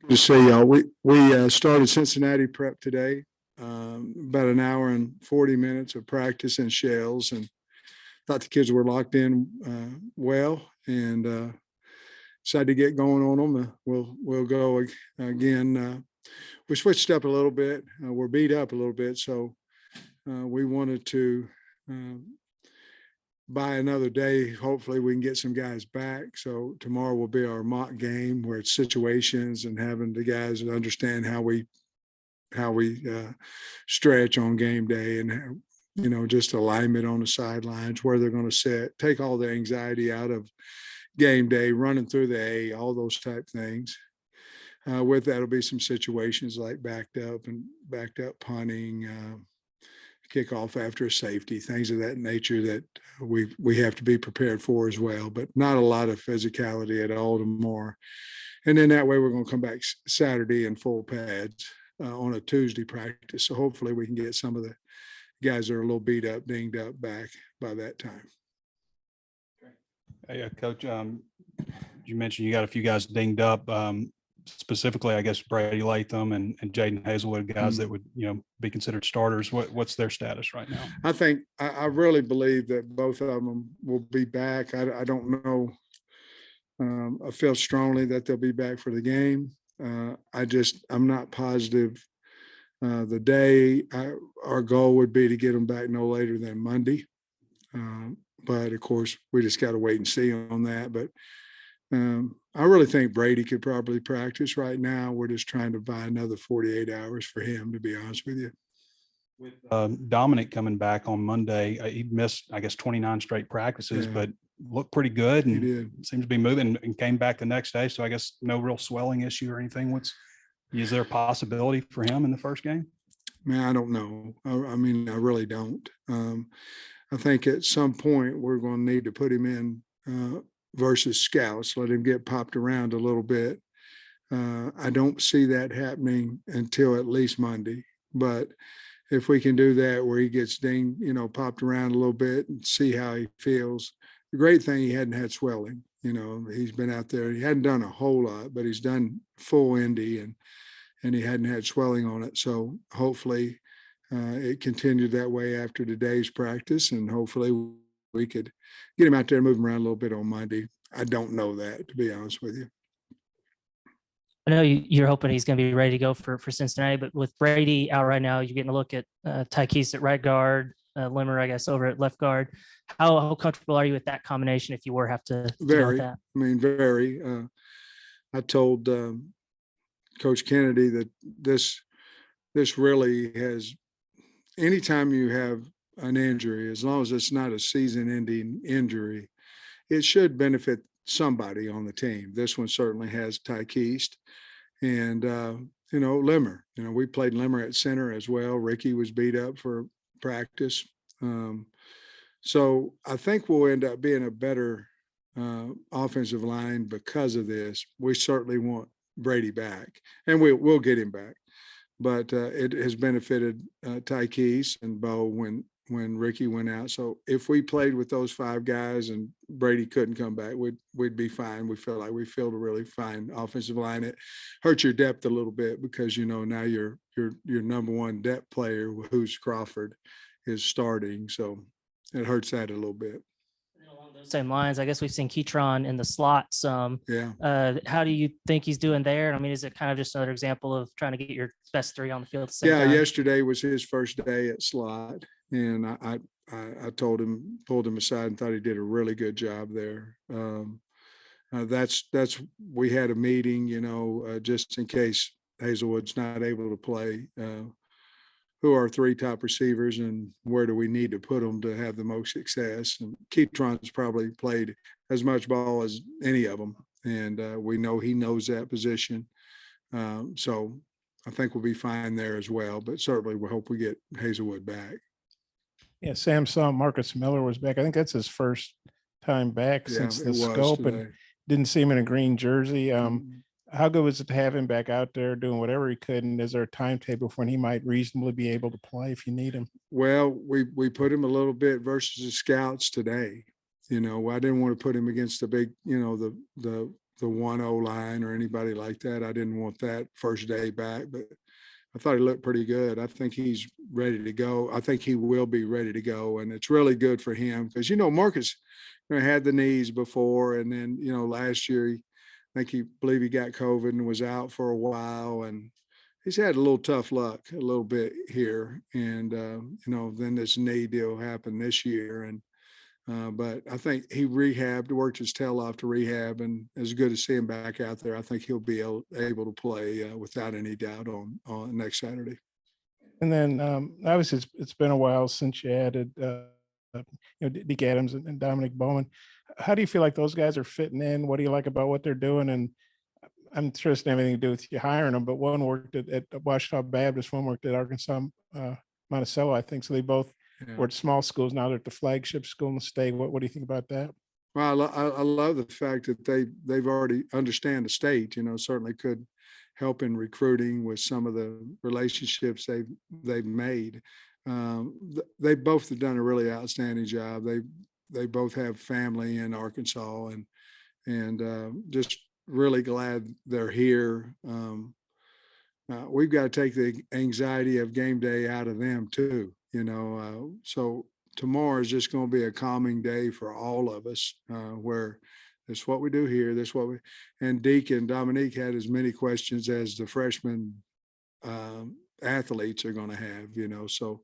To see y'all. We started Cincinnati prep today. About an hour and 40 minutes of practice in shells, and thought the kids were locked in well, and decided to get going on them. We'll go again. We switched up a little bit. We're beat up a little bit, so we wanted to buy another day. Hopefully we can get some guys back. So tomorrow will be our mock game where it's situations and having the guys understand how we stretch on game day, and just alignment on the sidelines, where they're going to sit, take all the anxiety out of game day, running through the A, all those type things. With that will be some situations like backed up punting, kickoff after a safety, things of that nature that we have to be prepared for as well, but not a lot of physicality at all tomorrow. And then that way we're going to come back Saturday in full pads on a Tuesday practice. So hopefully we can get some of the guys that are a little beat up, dinged up back by that time. Hey, Coach, you mentioned you got a few guys dinged up. Specifically, I guess Brady Latham and Jaden Hazelwood, guys that would be considered starters. What's their status right now? I really believe that both of them will be back. I don't know. I feel strongly that they'll be back for the game. I'm not positive. The day our goal would be to get them back no later than Monday. But of course, we just got to wait and see on that. But I really think Brady could probably practice right now. We're just trying to buy another 48 hours for him, to be honest with you. With Dominic coming back on Monday, he missed, I guess, 29 straight practices, but looked pretty good and seems to be moving, and came back the next day. So I guess no real swelling issue or anything. Is there a possibility for him in the first game? Man, I don't know. I mean, I really don't. I think at some point we're going to need to put him in versus scouts, let him get popped around a little bit. I don't see that happening until at least Monday. But if we can do that where he gets dinged, popped around a little bit and see how he feels. The great thing, he hadn't had swelling. He's been out there. He hadn't done a whole lot, but he's done full Indy and he hadn't had swelling on it. So hopefully it continued that way after today's practice, and hopefully we could get him out there, move him around a little bit on Monday. I don't know that, to be honest with you. I know you're hoping he's going to be ready to go for Cincinnati, but with Brady out right now, you're getting a look at Tykees at right guard, Limmer, I guess, over at left guard. How comfortable are you with that combination if you were have to very, that? I mean, very. I told Coach Kennedy that this really has, anytime you have an injury, as long as it's not a season-ending injury, it should benefit somebody on the team. This one certainly has Tykees and Limmer. We played Limmer at center as well. Ricky was beat up for practice. So I think we'll end up being a better offensive line because of this. We certainly want Brady back, and we'll get him back. But it has benefited Tykees and Bo when Ricky went out. So if we played with those five guys and Brady couldn't come back, we'd be fine. We feel like we filled a really fine offensive line. It hurts your depth a little bit because now your number one depth player, who's Crawford, is starting. So it hurts that a little bit. Along those same lines, I guess we've seen Keytron in the slot some. Yeah. How do you think he's doing there? I mean, is it kind of just another example of trying to get your best three on the field at the same time? Yesterday was his first day at slot, and I told him, pulled him aside, and thought he did a really good job there. We had a meeting, just in case Hazelwood's not able to play. Who are our three top receivers and where do we need to put them to have the most success? And Keytron's probably played as much ball as any of them. And we know he knows that position. So I think we'll be fine there as well, but certainly we hope we get Hazelwood back. Yeah, Sam saw Marcus Miller was back. I think that's his first time back since the scope, and didn't see him in a green jersey. How good was it to have him back out there doing whatever he could? And is there a timetable for when he might reasonably be able to play if you need him? Well, we put him a little bit versus the scouts today. I didn't want to put him against the big, the one O line or anybody like that. I didn't want that first day back, but I thought he looked pretty good. I think he's ready to go. I think he will be ready to go. And it's really good for him because, Marcus had the knees before. And then, last year, I believe he got COVID and was out for a while. And he's had a little tough luck a little bit here. And, then this knee deal happened this year. And, but I think he worked his tail off to rehab, and it's good to see him back out there. I think he'll be able to play without any doubt on next Saturday. And then obviously it's been a while since you added Deke Adams and Dominic Bowman. How do you feel like those guys are fitting in? What do you like about what they're doing? And I'm sure it's nothing to do with you hiring them, but one worked at Washita Baptist, one worked at Arkansas Monticello, I think. So they both were at small schools. Now they're at the flagship school in the state. What do you think about that? Well, I love the fact that they've already understand the state. Certainly could help in recruiting with some of the relationships they've made. They both have done a really outstanding job. They both have family in Arkansas, and just really glad they're here. We've got to take the anxiety of game day out of them too. So tomorrow is just going to be a calming day for all of us, where that's what we do here. That's what and Deke and Dominique had as many questions as the freshman athletes are going to have, so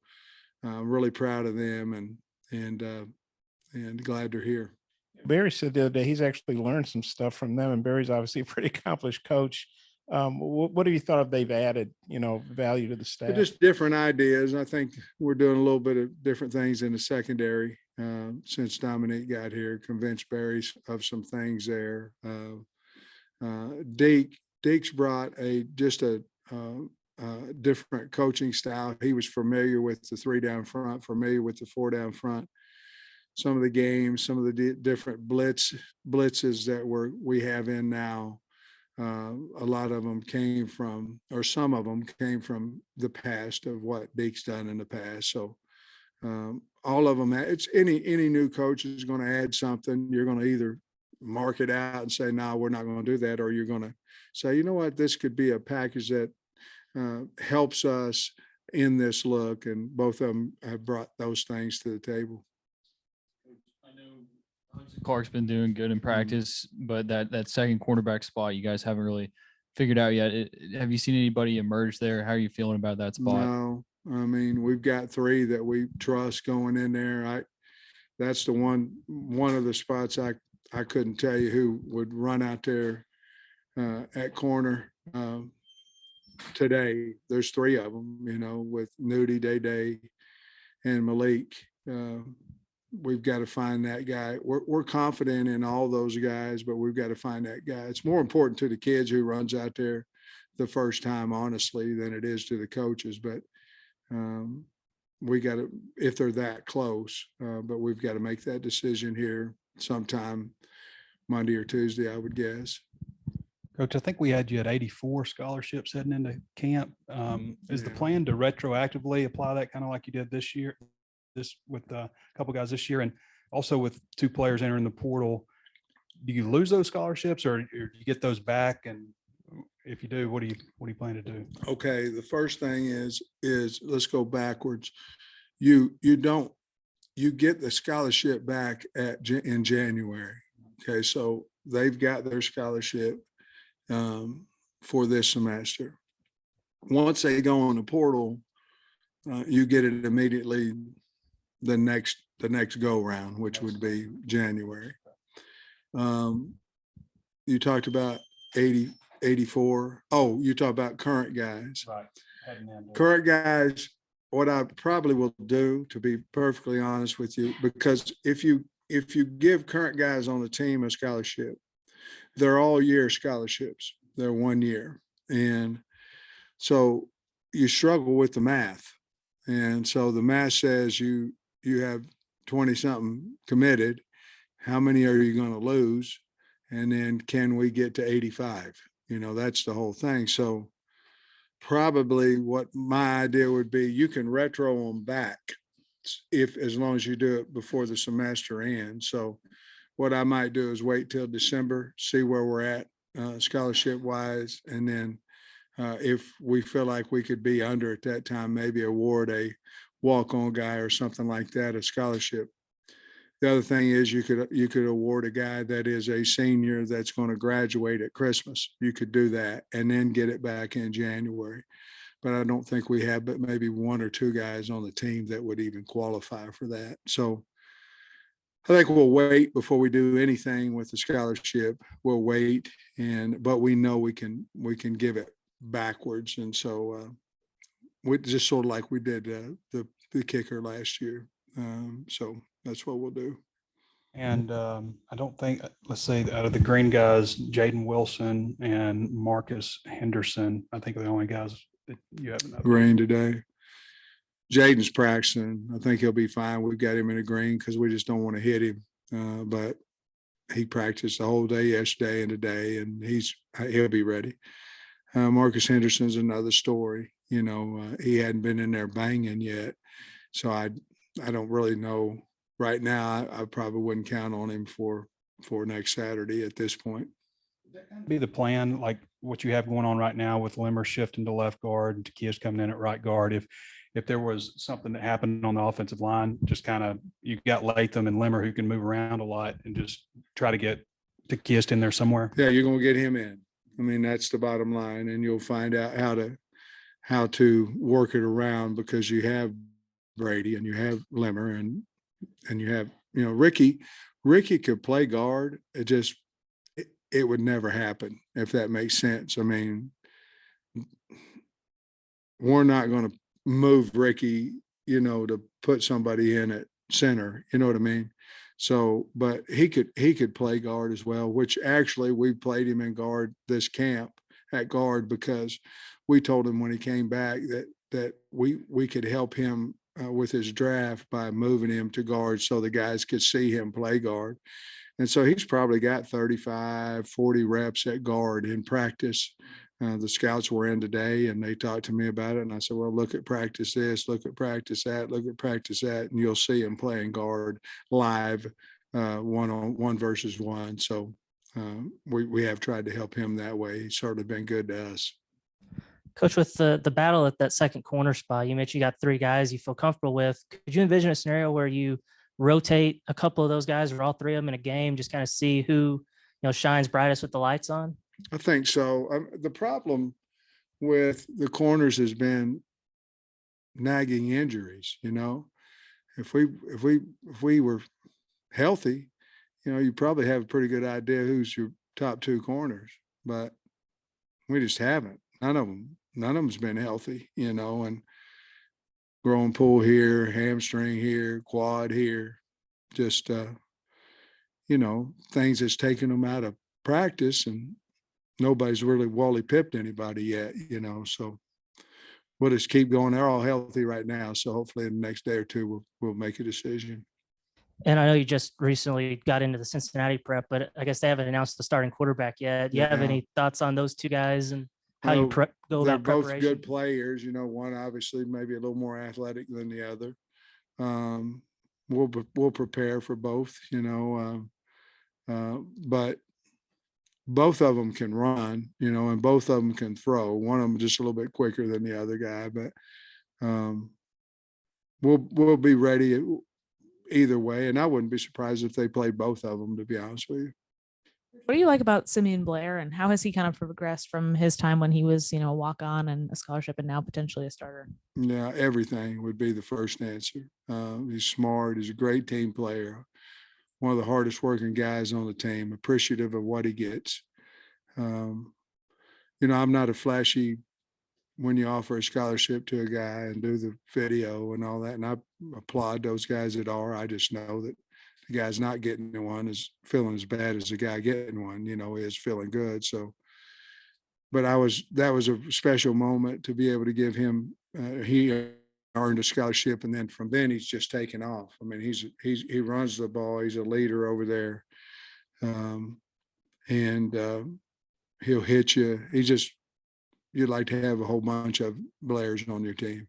I'm really proud of them and glad they're here. Barry said the other day, he's actually learned some stuff from them, and Barry's obviously a pretty accomplished coach. What have you thought of they've added, value to the staff? Just different ideas. I think we're doing a little bit of different things in the secondary since Dominique got here, convinced Barry of some things there. Deke's brought a different coaching style. He was familiar with the 3 down front, familiar with the 4 down front. Some of the games, some of the different blitzes that we have in now. A lot of them came from, or some of them came from the past of what Deke's done in the past. So all of them, it's any new coach is going to add something. You're going to either mark it out and say, no, we're not going to do that. Or you're going to say, you know what, this could be a package that helps us in this look. And both of them have brought those things to the table. Clark's been doing good in practice, but that second quarterback spot, you guys haven't really figured out yet. Have you seen anybody emerge there? How are you feeling about that spot? No, I mean, we've got 3 that we trust going in there. That's the one of the spots I couldn't tell you who would run out there at corner today. There's 3 of them, with Nudie, Day, and Malik. We've got to find that guy. We're confident in all those guys, but we've got to find that guy. It's more important to the kids who runs out there the first time, honestly, than it is to the coaches. But we got to, if they're that close, but we've got to make that decision here sometime Monday or Tuesday, I would guess. Coach, I think we had you at 84 scholarships heading into camp. Is the plan to retroactively apply that kind of like you did this year? With a couple guys this year, and also with 2 players entering the portal, do you lose those scholarships or do you get those back? And if you do, what do you plan to do? Okay, the first thing is let's go backwards. You get the scholarship back in January. Okay, so they've got their scholarship for this semester. Once they go on the portal, you get it immediately the next go round, which would be January. You talked about 84. Oh, you talk about current guys. Right. Current guys, what I probably will do, to be perfectly honest with you, because if you give current guys on the team a scholarship, they're all year scholarships. They're 1 year. And so you struggle with the math. And so the math says you have 20 something committed. How many are you going to lose? And then can we get to 85? That's the whole thing. So probably what my idea would be, you can retro them back as long as you do it before the semester ends. So what I might do is wait till December, see where we're at scholarship wise. And then if we feel like we could be under at that time, maybe award a walk-on guy or something like that, a scholarship. The other thing is you could award a guy that is a senior that's going to graduate at Christmas. You could do that and then get it back in January. But I don't think we have but maybe one or two guys on the team that would even qualify for that. So I think we'll wait before we do anything with the scholarship. We'll wait, but we know we can give it backwards, and so we just sort of like we did the kicker last year. So that's what we'll do. And I don't think, let's say out of the green guys, Jaden Wilson and Marcus Henderson, I think are the only guys that you have. Green today. Jaden's practicing. I think he'll be fine. We've got him in a green because we just don't want to hit him. But he practiced the whole day yesterday and today, and he'll be ready. Marcus Henderson's another story. He hadn't been in there banging yet, so I don't really know right now. I probably wouldn't count on him for next Saturday at this point. Be the plan, like what you have going on right now with Limmer shifting to left guard and Takia's coming in at right guard. If there was something that happened on the offensive line, just kind of, you got Latham and Limmer who can move around a lot and just try to get Takia's in there somewhere. Yeah, you're going to get him in. I mean, that's the bottom line, and you'll find out how to work it around because you have Brady and you have Limmer and you have, Ricky could play guard. It would never happen, if that makes sense. I mean, we're not going to move Ricky, to put somebody in at center, you know what I mean? So, but he could play guard as well, which actually we played him in guard this camp at guard because we told him when he came back that we could help him with his draft by moving him to guard so the guys could see him play guard. And so he's probably got 35, 40 reps at guard in practice. The scouts were in today and they talked to me about it. And I said, well, look at practice this, look at practice that, look at practice that. And you'll see him playing guard live, one versus one. So we have tried to help him that way. He's certainly been good to us. Coach, with the battle at that second corner spot, you mentioned you got three guys you feel comfortable with. Could you envision a scenario where you rotate a couple of those guys or all three of them in a game, just kind of see who, shines brightest with the lights on? I think so. The problem with the corners has been nagging injuries. If we were healthy, you probably have a pretty good idea who's your top two corners, but we just haven't. None of them's been healthy, and growing pull here, hamstring here, quad here, just things that's taken them out of practice, and nobody's really Wally pipped anybody yet, so we'll just keep going. They're all healthy right now. So hopefully in the next day or two, we'll make a decision. And I know you just recently got into the Cincinnati prep, but I guess they haven't announced the starting quarterback yet. Do you have any thoughts on those two guys and how you go about preparation? They're both good players. One obviously maybe a little more athletic than the other. We'll prepare for both, but both of them can run, and both of them can throw. One of them just a little bit quicker than the other guy, but we'll be ready either way. And I wouldn't be surprised if they played both of them, to be honest with you. What do you like about Simeon Blair, and how has he kind of progressed from his time when he was, a walk-on and a scholarship and now potentially a starter? Yeah, everything would be the first answer. He's smart. He's a great team player. One of the hardest working guys on the team, appreciative of what he gets. I'm not a flashy when you offer a scholarship to a guy and do the video and all that. And I applaud those guys that are. I just know that the guy's not getting one is feeling as bad as the guy getting one, is feeling good. So, but that was a special moment to be able to give him, he earned a scholarship. And then from then he's just taken off. I mean, he runs the ball. He's a leader over there. He'll hit you. You'd like to have a whole bunch of Blairs on your team.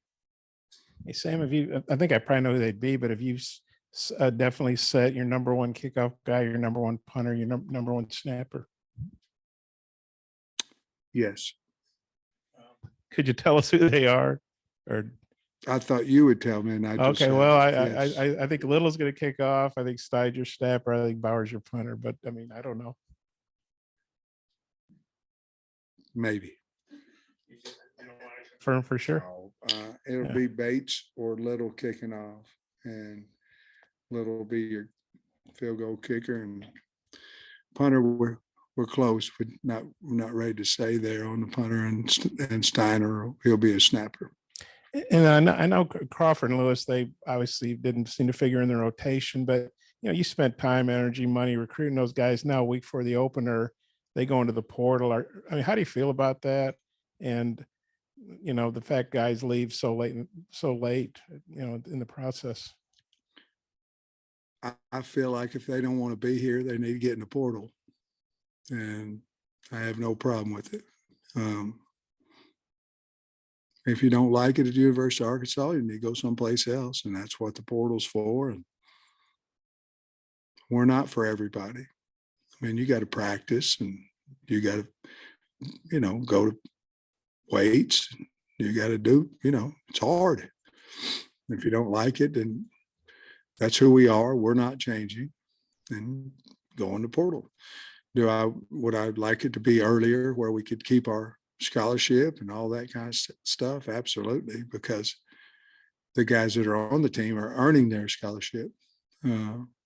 Hey, Sam, I think I probably know who they'd be, but have you definitely set your number one kickoff guy, your number one punter, your number one snapper? Yes. Could you tell us who they are? Or I thought you would tell me, and I just okay, said well, yes. I think Little's going to kick off. I think Steid's your snapper. I think Bauer's your punter. But I mean, I don't know. Maybe. Firm for sure. It'll Yeah. be Bates or Little kicking off, and Little will be your field goal kicker, and punter. We're close, but we're not ready to say there on the punter, and Steiner, he'll be a snapper. And I know Crawford and Lewis, they obviously didn't seem to figure in the rotation, but you spent time, energy, money recruiting those guys. Now, a week before the opener, they go into the portal. I mean, how do you feel about that? And the fact guys leave so late, in the process. I feel like if they don't want to be here, they need to get in the portal, and I have no problem with it. If you don't like it at the University of Arkansas, you need to go someplace else, and that's what the portal's for. And we're not for everybody. I mean, you got to practice, and you got to, go to weights. You got to do, it's hard. If you don't like it, then that's who we are. We're not changing, and go in the portal. Would I like it to be earlier where we could keep our scholarship and all that kind of stuff? Absolutely, because the guys that are on the team are earning their scholarship.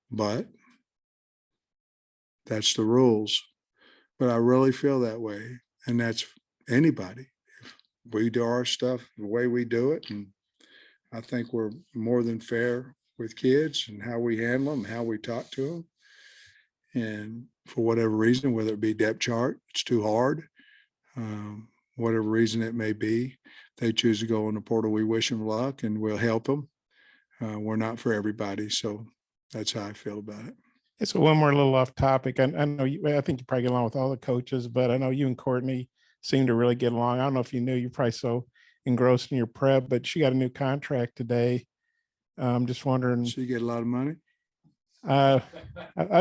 But that's the rules. But I really feel that way, and that's anybody. If we do our stuff the way we do it, and I think we're more than fair with kids and how we handle them, how we talk to them. And for whatever reason, whether it be depth chart, it's too hard, whatever reason it may be, they choose to go in the portal. We wish them luck, and we'll help them. We're not for everybody. So that's how I feel about it. So one more little off topic. I know I think you probably get along with all the coaches, but I know you and Courtney seem to really get along. I don't know if you knew, you're probably so engrossed in your prep, but she got a new contract today. I'm just wondering. She get a lot of money? I'll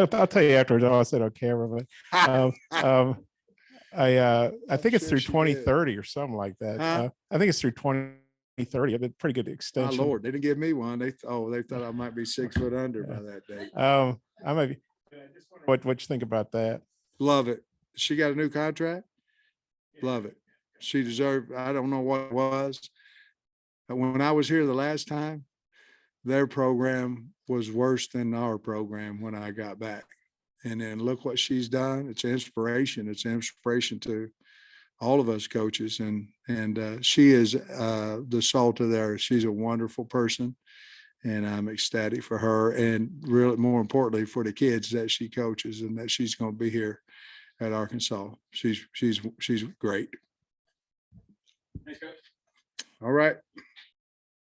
tell you afterwards. I said on camera, but I think it's through 2030 or something like that. I think it's through 2030. A pretty good extension. My Lord, they didn't give me one. They thought I might be 6 foot under by that date. I might be. What you think about that? Love it. She got a new contract. Love it. She deserved. I don't know what it was. But when I was here the last time, their program was worse than our program when I got back. And then look what she's done. It's an inspiration. It's an inspiration to all of us coaches. And she is the salt of there. She's a wonderful person. And I'm ecstatic for her, and really more importantly for the kids that she coaches, and that she's going to be here at Arkansas. She's great. Thanks, Coach. All right.